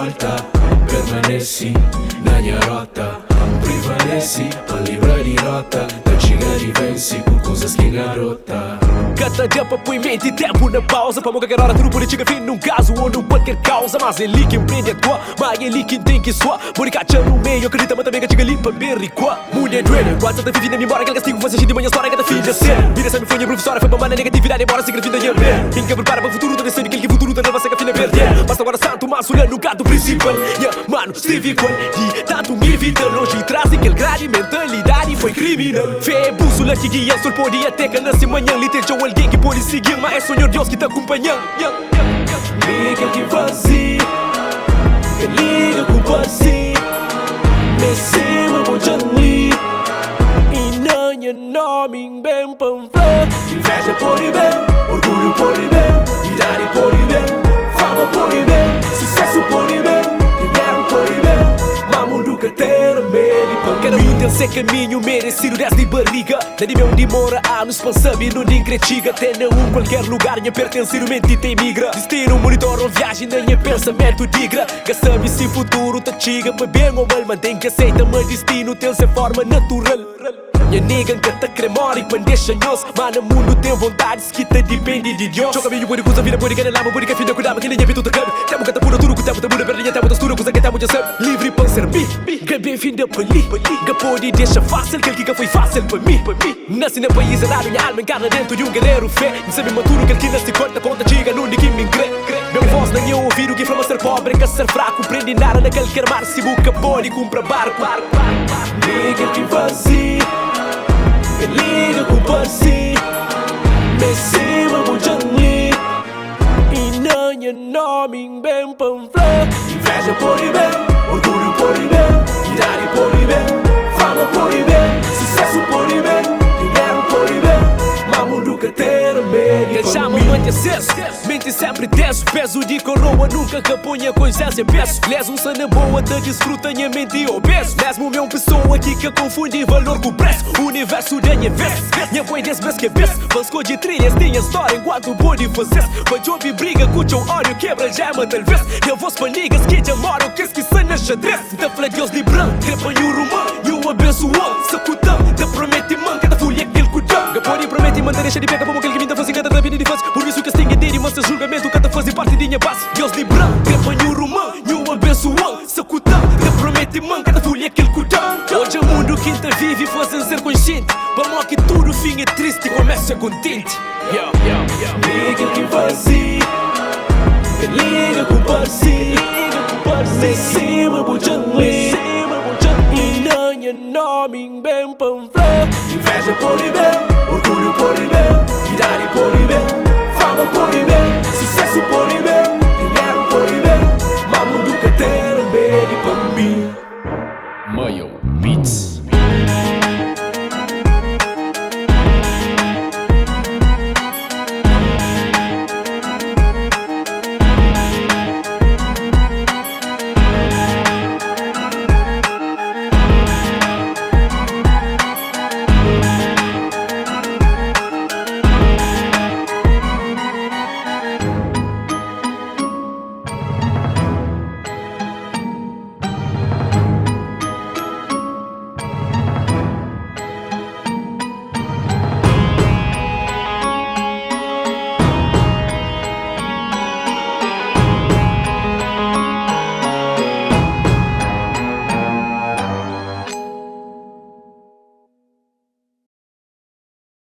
volta, permaneci na minha rota, prevaleci pra livrar de rota, da chegar e vence com coisas que garota. Cada dia pra põe mente e tempo na pausa, pra qualquer hora tudo pode chegar fim num caso ou num qualquer causa. Mas ele que empreende a tua, mas ele que tem que soar. Boricacha no meio, acredita, mas também que chega ali pra berricoa. Mulher doida, quase tá vivendo na memória, aquele castigo faz de manhã, história cada filha ser. Vira essa me foi a professora, foi pra mana negatividade, embora siga vindo a ver. Quem quer preparar para o futuro, todo esse que ele futuro, não vai ser que a filha perder. Basta agora santo, mas olhando no gato principal. Mano, Stevie Coy, e tanto me vida longe, traz aquele grade, mentalidade foi criminal. Fé, bússola que guia, sol podia até que nasce manhã, literal alguém que pode seguir, mas é Senhor Deus que te acompanha. Liga que vazio, que liga com vazio, me cima com Janli, e não é nome bem panflé. inveja por ir bem, orgulho por ir bem, idade por ir bem, fama por ir bem, sucesso por ir bem, dinheiro por ir bem, mas mundo que ter medo e panflé. Cada um tem seu caminho merecido desde barriga. Da de onde mora anos passando não de cretiga. Até não qualquer lugar minha pertencer mente te migra. Destino monitora viagem na minha pensamento digra. Que sabe se futuro te chega para bem ou mal, mas tem que aceitar mas destino tem essa forma natural. Minha nega que te cremora e quando deixa nós, mas no mundo tem vontades que te depende de Deus. Joga meio por coisa vida por que lama por que filha cuidar que nem é tudo cano. Tempo que tá puro tudo que tempo tá puro perder tempo da coisa que tempo já sabe. Livre para servir, que bem fim de pali. Que pode deixar fácil que que foi fácil para mim. Nasci no país errado, minha alma encarna dentro de guerreiro fé. Sabe maturo que nasce corta conta chega no de que me crê. Meu voz não é ouvido que forma ser pobre, que ser fraco, prende nada naquele que mar se buca bode compra barco. Liga que vazio, que liga com vazio, me cima com Janli, e não é nome bem panflé. inveja por ir bem, orgulho por ir bem, idade por ir bem, fama por ir bem, sucesso por ir bem, dinheiro por ir bem, mas mundo que ter medo. Que chama mente acesso, mente sempre tenso. Peso de coroa nunca que ponha consciência peso. Les um sana boa te desfruta minha mente obeso. Mesmo meu pessoa aqui que confunde valor com preço. O universo da minha vez, minha mãe desmes que vez. Vasco de trilhas tinha história enquanto pode fazer. Mas eu briga com o teu olho quebra gema talvez. Eu vou para ligas que já moram que esqueci na xadrez. Da flá Deus de branco, trepa e o romão e o abençoão. Sacudão, te promete manca da folha que ele cuidou. Que pode promete mandar deixa de pegar como aquele que me dá fazer cada vida de fase. Por isso que se tem que ter e mostra julgamento que te faz parte de minha base. Deus de branco, trepa e o romão e o abençoão. Sacudão, te promete manca da folha que ele cuidou. Hoje o mundo que te vive e fazem ser consciente. Vamos que tudo fim é triste e começa contente. Liga que vazio, que liga com vazio, me cima com Janli, E não é nome bem panflé. inveja por ir bem, orgulho por ir bem, idade por ir bem, fama por ir bem, sucesso por ir bem, dinheiro por ir bem, mas mundo que ter medo para mim. Mayou Beats.